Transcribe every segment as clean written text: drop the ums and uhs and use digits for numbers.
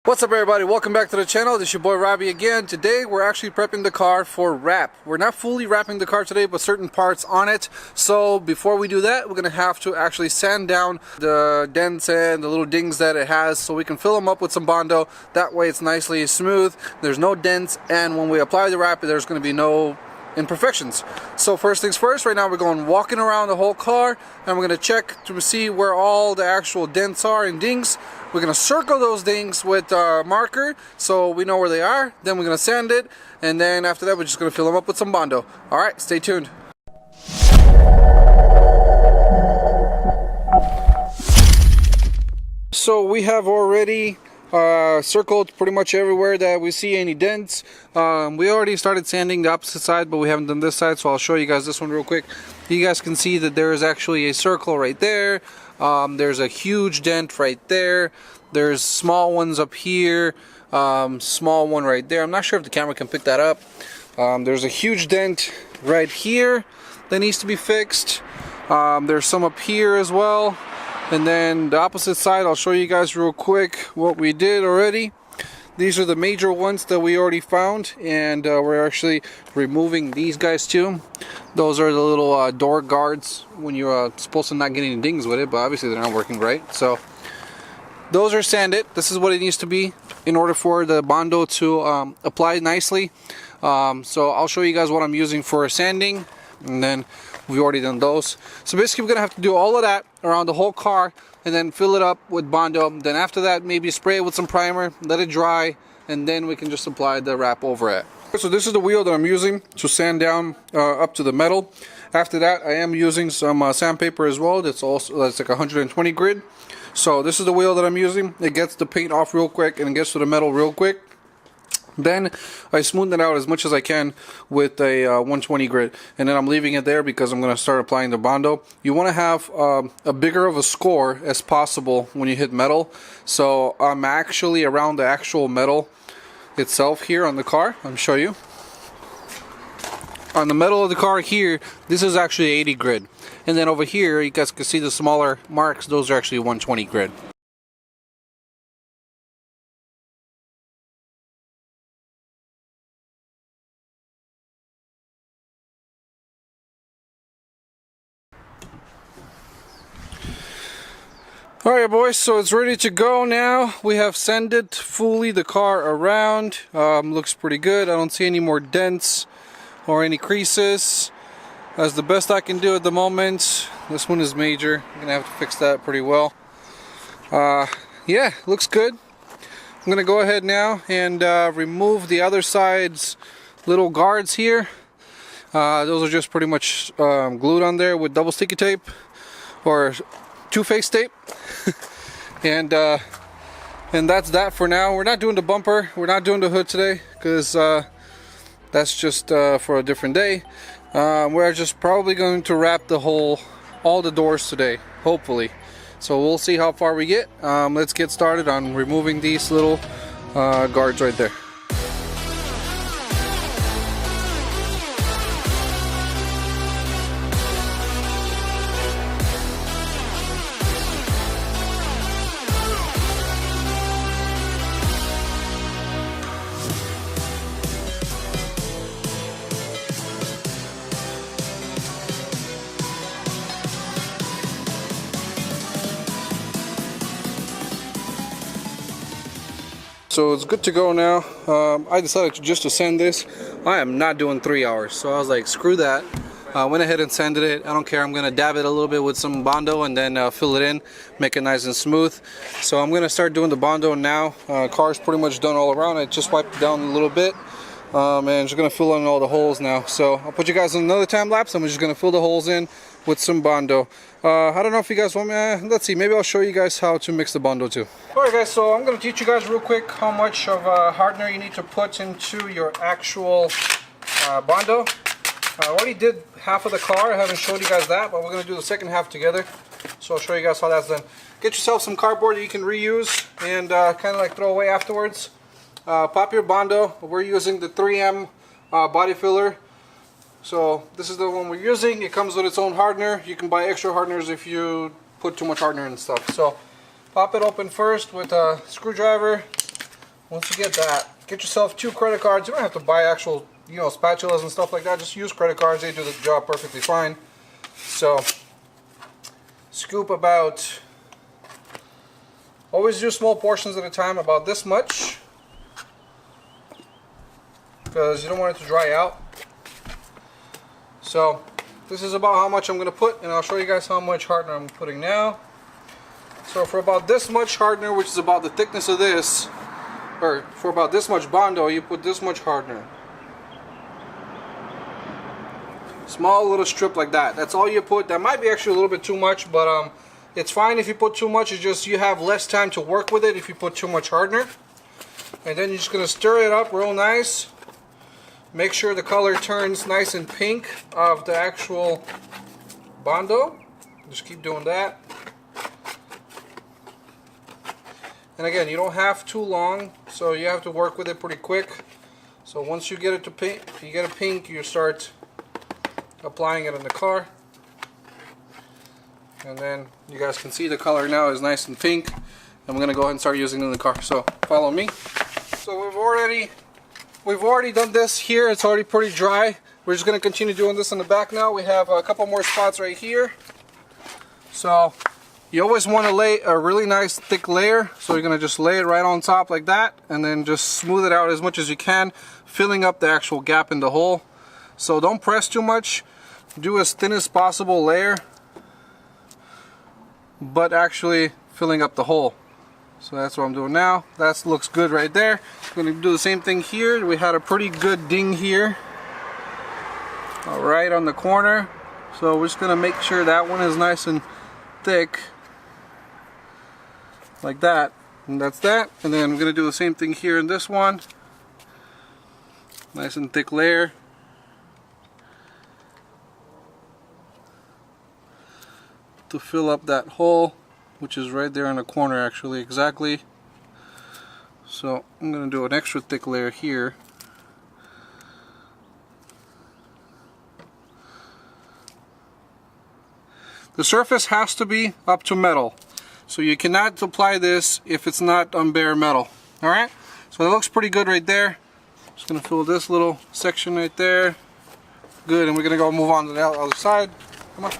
What's up everybody, welcome back to the channel. This is your boy Robbie again. Today we're actually prepping the car for wrap. We're not fully wrapping the car today, but certain parts on it. So before we do that, we're going to have to actually sand down the dents and the little dings that it has so we can fill them up with some Bondo. That way it's nicely smooth, there's no dents, and when we apply the wrap there's going to be no imperfections. So first things first, right now we're going walking around the whole car and we're going to check to see where all the actual dents are and dings. We're going to circle those dings with a marker so we know where they are. Then we're going to sand it, and then after that we're just going to fill them up with some Bondo. Alright, stay tuned. So we have already circled pretty much everywhere that we see any dents. We already started sanding the opposite side, but we haven't done this side, so I'll show you guys this one real quick. You guys can see that there is actually a circle right there. There's a huge dent right there. There's small ones up here, small one right there. I'm not sure if the camera can pick that up. There's a huge dent right here that needs to be fixed. There's some up here as well. And then the opposite side, I'll show you guys real quick what we did already. These are the major ones that we already found, and we're actually removing these guys too. Those are the little door guards when you're supposed to not get any dings with it, but obviously they're not working right. So those are sanded. This is what it needs to be in order for the Bondo to apply nicely. So I'll show you guys what I'm using for sanding, and then we've already done those. So basically we're gonna have to do all of that around the whole car and then fill it up with Bondo. Then after that, maybe spray it with some primer, let it dry, and then we can just apply the wrap over it. So this is the wheel that I'm using to sand down up to the metal. After that, I am using some sandpaper as well. That's like 120 grit. So this is the wheel that I'm using. It gets the paint off real quick and it gets to the metal real quick. Then I smooth it out as much as I can with a 120 grit, and then I'm leaving it there because I'm going to start applying the Bondo. You want to have a bigger of a score as possible when you hit metal. So I'm actually around the actual metal itself here on the car. I'll show you. On the metal of the car here, this is actually 80 grit, and then over here you guys can see the smaller marks. Those are actually 120 grit. Alright boys, so it's ready to go now. We have sanded fully the car around. Looks pretty good. I don't see any more dents or any creases. That's the best I can do at the moment. This one is major. I'm gonna have to fix that pretty well. Yeah, looks good. I'm gonna go ahead now and remove the other side's little guards here. Those are just pretty much glued on there with double sticky tape or two-face tape. and that's that for now. We're not doing the bumper, we're not doing the hood today because that's just for a different day. We're just probably going to wrap all the doors today, hopefully. So we'll see how far we get. Let's get started on removing these little guards right there. So it's good to go now. I decided just to sand this. I am not doing 3 hours, so I was like, screw that. Went ahead and sanded it. I don't care. I'm gonna dab it a little bit with some Bondo and then fill it in, make it nice and smooth. So I'm gonna start doing the Bondo now. Car's pretty much done all around. I just wiped it down a little bit, and just gonna fill in all the holes now. So I'll put you guys in another time lapse. I'm just gonna fill the holes in with some Bondo. I don't know if you guys want me, let's see, maybe I'll show you guys how to mix the Bondo too. Alright guys, so I'm going to teach you guys real quick how much of hardener you need to put into your actual Bondo. I already did half of the car, I haven't showed you guys that, but we're going to do the second half together. So I'll show you guys how that's done. Get yourself some cardboard that you can reuse and kind of like throw away afterwards. Pop your Bondo. We're using the 3M body filler. So this is the one we're using. It comes with its own hardener. You can buy extra hardeners if you put too much hardener and stuff. So pop it open first with a screwdriver. once you get that, get yourself 2 credit cards. You don't have to buy actual, spatulas and stuff like that. Just use credit cards. They do the job perfectly fine. So, scoop about, always do small portions at a time, about this much, because you don't want it to dry out. So, this is about how much I'm going to put, and I'll show you guys how much hardener I'm putting now. So for about this much hardener, which is about the thickness of this, or for about this much Bondo, you put this much hardener. Small little strip like that. That's all you put. That might be actually a little bit too much, but it's fine if you put too much. It's just you have less time to work with it if you put too much hardener. And then you're just going to stir it up real nice. Make sure the color turns nice and pink of the actual Bondo. Just keep doing that. And again, you don't have too long, so you have to work with it pretty quick. So once you get it to pink, you start applying it in the car. And then you guys can see the color now is nice and pink. And we're gonna go ahead and start using it in the car. So follow me. So we've already done this here. It's already pretty dry. We're just gonna continue doing this in the back now. We have a couple more spots right here. So you always want to lay a really nice thick layer. So you're gonna just lay it right on top like that, and then just smooth it out as much as you can, filling up the actual gap in the hole. So don't press too much. Do as thin as possible layer, but actually filling up the hole. So that's what I'm doing now. That looks good right there. I'm going to do the same thing here. We had a pretty good ding here, right on the corner. So we're just going to make sure that one is nice and thick, like that. And that's that. And then I'm going to do the same thing here in this one. Nice and thick layer. To fill up that hole, which is right there in the corner actually, exactly. So I'm going to do an extra thick layer here. The surface has to be up to metal, so you cannot apply this if it's not on bare metal. Alright, so that looks pretty good right there. Just going to fill this little section right there. Good, and we're going to go move on to the other side. Come on.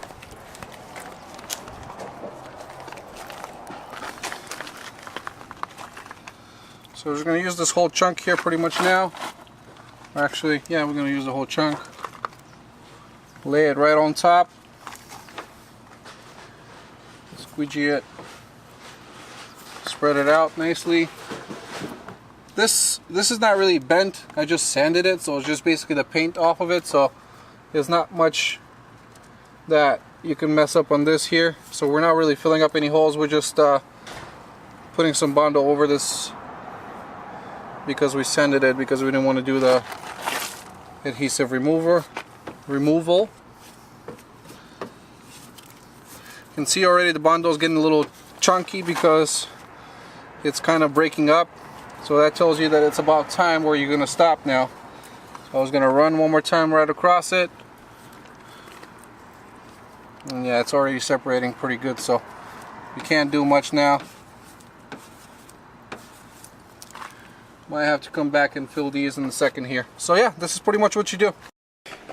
So we're just going to use this whole chunk here pretty much now. Actually, yeah, we're going to use the whole chunk. Lay it right on top. Squeegee it. Spread it out nicely. This is not really bent. I just sanded it, so it's just basically the paint off of it. So there's not much that you can mess up on this here. So we're not really filling up any holes. We're just putting some Bondo over this, because we sanded it, because we didn't want to do the adhesive removal. You can see already the Bondo is getting a little chunky because it's kind of breaking up. So that tells you that it's about time where you're going to stop now. So I was going to run one more time right across it. And yeah, it's already separating pretty good, so you can't do much now. Might have to come back and fill these in a second here. So yeah, this is pretty much what you do.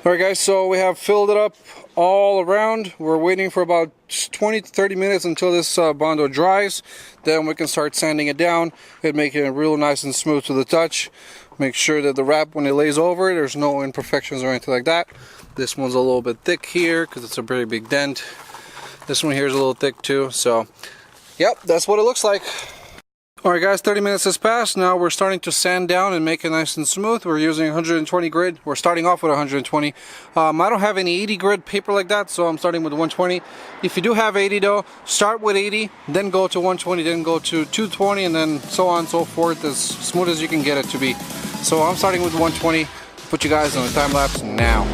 Alright guys, so we have filled it up all around. We're waiting for about 20 to 30 minutes until this Bondo dries. Then we can start sanding it down and making it real nice and smooth to the touch. Make sure that the wrap, when it lays over it, there's no imperfections or anything like that. This one's a little bit thick here because it's a very big dent. This one here is a little thick too. So yep, that's what it looks like. Alright guys, 30 minutes has passed. Now we're starting to sand down and make it nice and smooth. We're using 120 grit. We're starting off with 120. I don't have any 80 grit paper like that, so I'm starting with 120. If you do have 80 though, start with 80, then go to 120, then go to 220, and then so on and so forth, as smooth as you can get it to be. So I'm starting with 120. Put you guys on the time lapse now.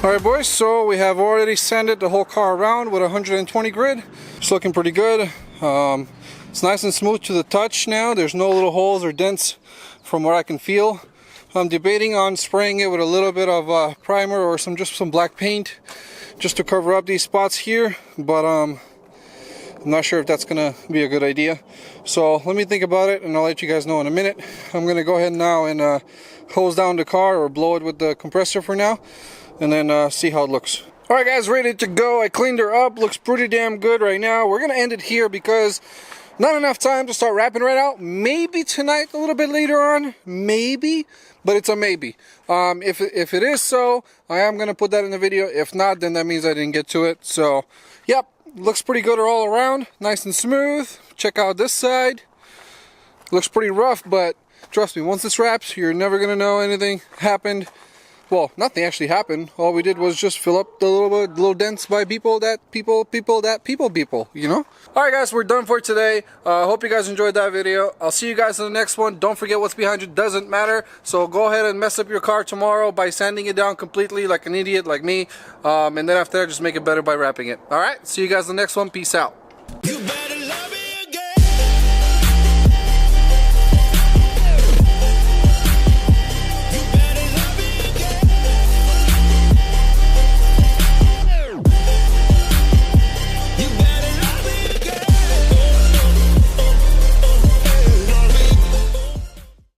Alright boys, so we have already sanded the whole car around with 120 grit. It's looking pretty good. It's nice and smooth to the touch now. There's no little holes or dents from what I can feel. I'm debating on spraying it with a little bit of primer or just some black paint just to cover up these spots here, but I'm not sure if that's gonna be a good idea. So let me think about it and I'll let you guys know in a minute. I'm gonna go ahead now and hose down the car or blow it with the compressor for now, and then see how it looks. Alright guys, ready to go. I cleaned her up, looks pretty damn good right now. We're gonna end it here because not enough time to start wrapping right out. Maybe tonight a little bit later on, maybe, but it's a maybe. If it is so, I am gonna put that in the video. If not, then that means I didn't get to it. So yep, looks pretty good all around, nice and smooth. Check out this side. Looks pretty rough, but trust me, once this wraps, you're never gonna know anything happened. Well, nothing actually happened. All we did was just fill up the little dents by people, you know? Alright guys, we're done for today. Hope you guys enjoyed that video. I'll see you guys in the next one. Don't forget what's behind you doesn't matter. So go ahead and mess up your car tomorrow by sanding it down completely like an idiot like me. And then after that, just make it better by wrapping it. Alright, see you guys in the next one. Peace out.